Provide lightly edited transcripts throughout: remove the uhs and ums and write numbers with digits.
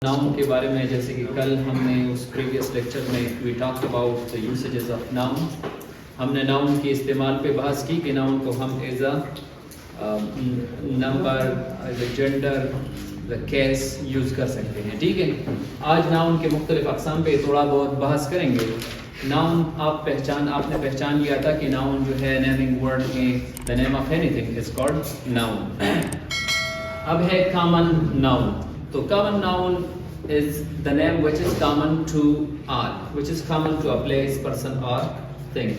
Noun کے بارے میں جیسے کہ کل ہم نے اس پریویس لیکچر میں we talk about the usages of noun. ہم نے ناؤن کے استعمال پہ بحث کی کہ ناؤن کو ہم as a number as a gender the case use کر سکتے ہیں. ٹھیک ہے, آج ناؤن کے مختلف اقسام پہ تھوڑا بہت بحث کریں گے. ناؤن آپ نے پہچان لیا تھا کہ ناؤن جو ہے نیمنگ ورڈ میں the name of anything is called noun. اب ہے کامن ناؤن. تو common noun is the name which is common to all, which is common to a place, person or thing.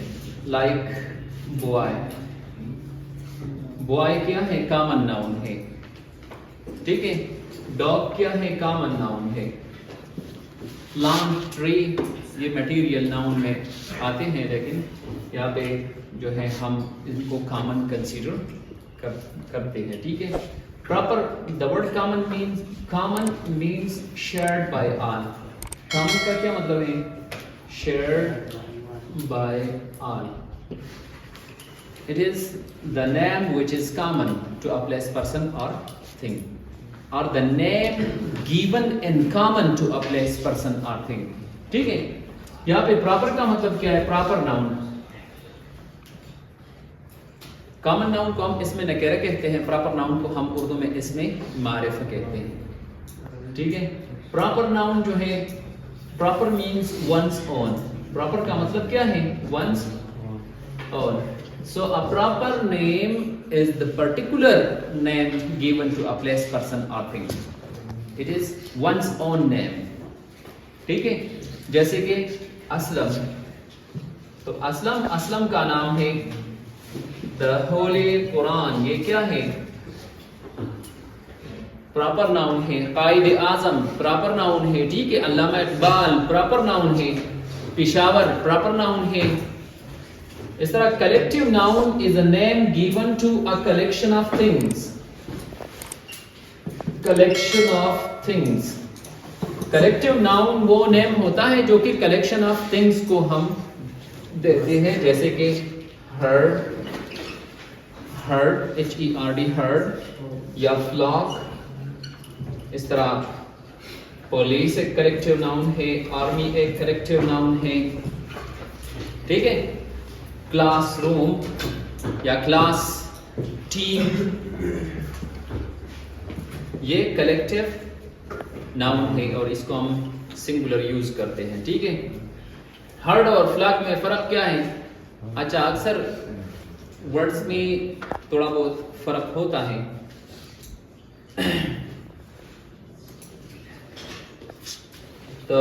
Like boy. Boy کیا ہے؟ common noun ہے. ٹھیک ہے. dog کیا ہے؟ common noun ہے. plant, tree یہ material noun میں آتے ہیں, لیکن یہاں پہ جو ہے ہم ان کو common consider کرتے ہیں. ٹھیک ہے. Proper, the word common means shared by all. Common کا کیا مطلب ہے؟ shared by all. It is the name which is common to a place, person or thing, or the name given in common to a place, person or thing. ٹھیک ہے. یہاں پہ proper کا مطلب کیا ہے؟ proper noun. کامن ناؤن کو ہم اس میں نکرہ کہتے ہیں, پراپر ناؤن کو ہم اردو میں اس میں معرفہ کہتے ہیں. ٹھیک ہے. پراپر ناؤن جو ہے, proper means one's own. Proper کا مطلب کیا ہے؟ One's own. So a proper name is the particular name given to a place, person or thing. It is one's own name. ٹھیک ہے. جیسے کہ اسلم. تو اسلم کا نام ہے The Holy Quran. یہ کیا ہے؟ پراپر ناؤن ہے. قائد اعظم پراپر ناؤن ہے. ٹھیک ہے. علامہ اقبال پراپر ناؤن ہے. پشاور پراپر ناؤن ہے. اس طرح collective noun is a name given to a collection of things. collection of things. Collective noun وہ نیم ہوتا ہے جو کہ کلیکشن آف تھنگس کو ہم دیتے ہیں, جیسے کہ herd, H-E-R-D, herd یا flock. اس طرح پولیس ایک کلیکٹیو ناؤن ہے, آرمی ایک کلیکٹیو ناؤن ہے. ٹھیک ہے. کلاس روم یا کلاس ٹیم یہ کلیکٹیو ناؤن ہے اور اس کو ہم سنگولر یوز کرتے ہیں. ٹھیک ہے. ہرڈ اور فلاک میں فرق کیا ہے؟ اچھا, اکثر ورڈز میں تھوڑا بہت فرق ہوتا ہے. تو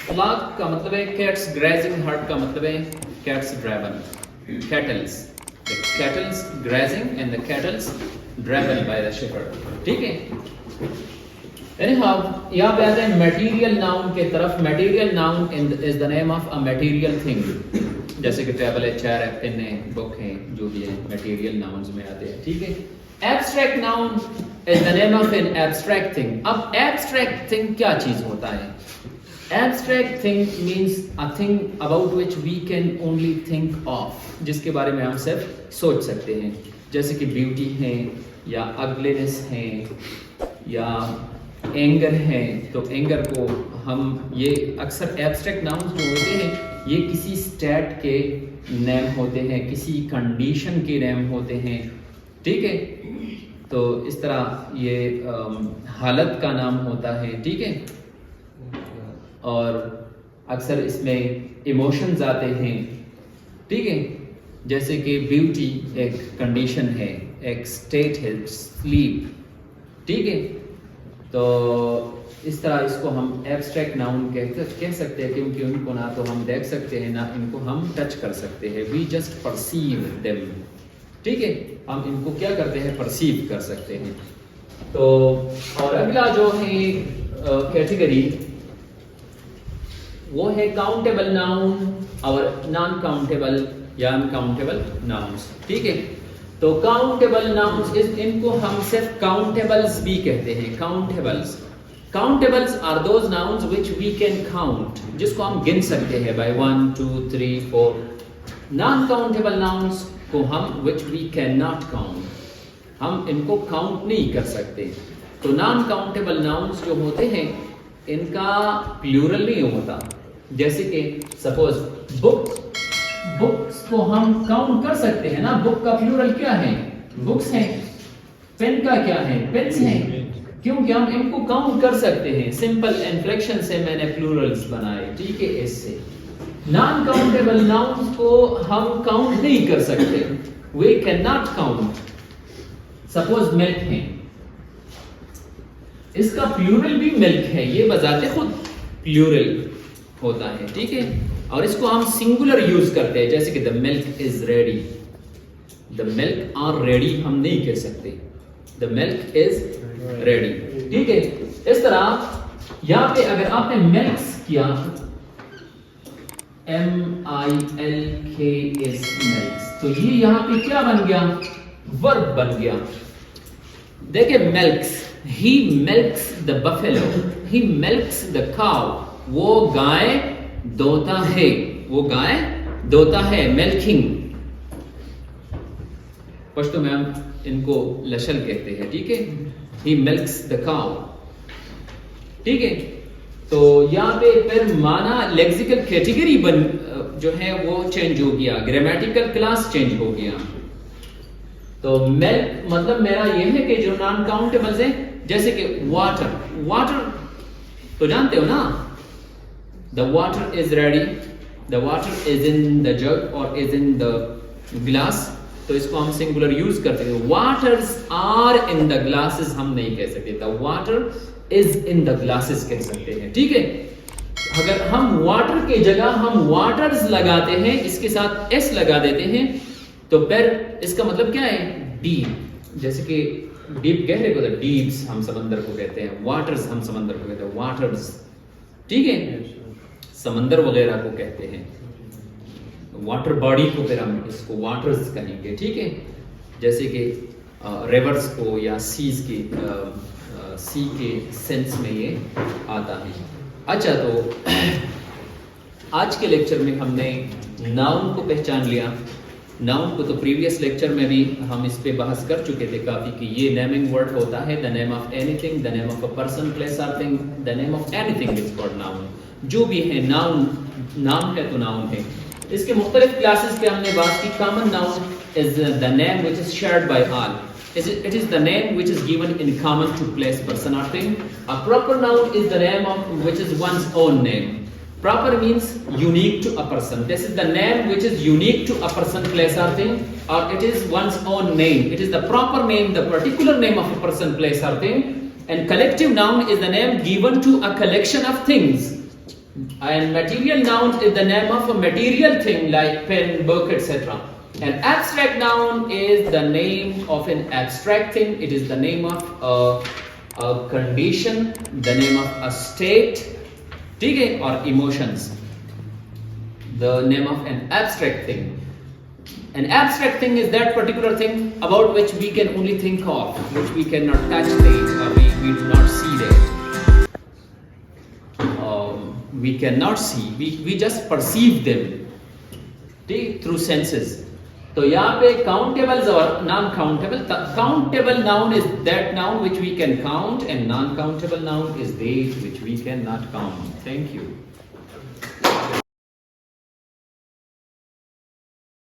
فلاک کا مطلب ہے کیٹس گریزنگ, ہرڈ کا مطلب ہے cats driven. Cattles grazing and the cattles driven by the shepherd. ٹھیک ہے. یہاں پہ آتے ہیں میٹیریل ناؤن کے طرف. Material noun is the name of a material thing. جیسے کہ ٹیبل ہے, چیئر ہے, پین ہے, بک ہے, جو بھی ہے میٹیریل ناؤنز میں آتے ہیں. ٹھیک ہے. Abstract noun is the name of an abstract thing. اب ایبسٹریکٹ تھنگ کیا چیز ہوتا ہے؟ Abstract thing means a thing about which we can only think of, جس کے بارے میں ہم صرف سوچ سکتے ہیں, جیسے کہ بیوٹی ہے یا اگلینس ہے یا اینگر ہے. تو اینگر کو ہم یہ اکثر ایبسٹریکٹ ناؤنز جو ہوتے ہیں یہ کسی اسٹیٹ کے نیم ہوتے ہیں, کسی کنڈیشن کے نیم ہوتے ہیں. ٹھیک ہے. تو اس طرح یہ حالت کا نام ہوتا ہے. ٹھیک ہے. اور اکثر اس میں ایموشنز آتے ہیں. ٹھیک ہے. جیسے کہ بیوٹی ایک کنڈیشن ہے, ایک اسٹیٹ ہے, سلیپ. ٹھیک ہے. تو اس طرح اس کو ہم ایبسٹریکٹ ناؤن کہہ سکتے ہیں, کیونکہ ان کو نہ تو ہم دیکھ سکتے ہیں نہ ان کو ہم ٹچ کر سکتے ہیں. We just perceive them. ٹھیک ہے. ہم ان کو کیا کرتے ہیں؟ پرسیو کر سکتے ہیں. تو اور اگلا جو ہے کیٹیگری وہ ہے کاؤنٹیبل ناؤن اور نان کاؤنٹیبل یا انکاؤنٹیبل ناؤنس. ٹھیک ہے. تو کاؤنٹیبل ناؤنس ان کو ہم صرف کاؤنٹیبلز بھی کہتے ہیں. Countables are those nouns which we can count, جس کو ہم گن سکتے ہیں by 1, 2, 3, 4. Non-countable nouns کو ہم which we cannot count, ہم ان کو count نہیں کر سکتے. تو non-countable nouns جو ہوتے ہیں ان کا پلورل نہیں ہوتا. جیسے کہ سپوز بکس کو ہم کاؤنٹ کر سکتے ہیں نا. بک کا پلورل کیا ہے؟ بکس ہیں. پین کا کیا ہے؟ پینس ہیں. کیونکہ ہم ان کو کاؤنٹ کر سکتے ہیں. سمپل انفلیکشن سے میں نے پلورلز بنائے. ٹھیک ہے. اس سے نان کاؤنٹیبل ناؤنز کو ہم کاؤنٹ نہیں کر سکتے. We can not count. Suppose milk ہے, اس کا پلورل بھی ملک ہے. یہ بذات خود پلورل ہوتا ہے. ٹھیک ہے. اور اس کو ہم سنگولر یوز کرتے ہیں, جیسے کہ the milk is ready. The milk are ready ہم نہیں کہہ سکتے. The milk is ready. ٹھیک ہے. اس طرح یہاں پہ اگر آپ نے ملکس کیا, MILKS ملکس, تو یہ یہاں پہ کیا بن گیا؟ ورب بن گیا. دیکھیں ملکس, ہی ملکس دا بفیلو, ہی ملکس دا کاؤ. وہ گائے دوتا ہے, وہ گائے دوتا ہے. ملکنگ پشتو میں ہم ان کو لشل کہتے ہیں. ٹھیک ہے. ہی ملکس دا کاؤ. ٹھیک ہے. تو یہاں پہ پھر معنی لیکسیکل کیٹیگری جو ہے وہ چینج ہو گیا, گرامیٹیکل کلاس چینج ہو گیا. تو ملک مطلب میرا یہ ہے کہ جو نان کاؤنٹیبلز ہیں, جیسے کہ واٹر. واٹر تو جانتے ہو نا, the water is ready, the water is in the jug or is in the glass. تو اس کو ہم سنگولر یوز کرتے ہیں. waters are in the glasses ہم نہیں کہہ سکتے. the water is in the glasses کہہ سکتے ہیں. ٹھیک ہے. اگر ہم واٹر کی جگہ ہم واٹرز لگاتے ہیں, اس کے ساتھ ایس لگا دیتے ہیں, تو پھر اس کا مطلب کیا ہے؟ ڈیپ. جیسے کہ ڈیپ گہرے کو ڈیپس ہم سمندر کو کہتے ہیں, واٹرز ہم سمندر کو کہتے ہیں. واٹرز. ٹھیک ہے. سمندر وغیرہ کو کہتے ہیں. واٹر باڈی کو پھر ہم اس کو واٹرز کہیں گے. ٹھیک ہے. جیسے کہ ریورز کو یا سیز کے سی کے سینس میں یہ آتا ہے. اچھا, تو آج کے لیکچر میں ہم نے ناؤن کو پہچان لیا. ناؤن کو تو پریویس لیکچر میں بھی ہم اس پہ بحث کر چکے تھے کافی, کہ یہ نیمنگ ورڈ ہوتا ہے. The name of anything, the name of a person, place اور thing, the name of anything is called noun. جو بھی ہے ناؤن, نام ہے تو ناؤن ہے. اس کے مختلف کلاسز پہ ہم نے بات کی. Common noun is the name which is shared by all. It is the name which is given in common to place, person or thing. A proper noun is the name of which is one's own name. Proper means unique to a person. This is the name which is unique to a person, place or thing, or it is one's own name. It is the proper name, the particular name of a person, place or thing. And collective noun is the name given to a collection of things. And material noun is the name of a material thing like pen, book, etc. An abstract noun is the name of an abstract thing. It is the name of a condition, the name of a state, or emotions. The name of an abstract thing. An abstract thing is that particular thing about which we can only think of, which we cannot touch it, or we do not see it. We cannot see, we just perceive them through senses. تو یہاں پہ countables اور non countable. Countable noun is that noun which we can count, and non countable noun is that which we cannot count. Thank you.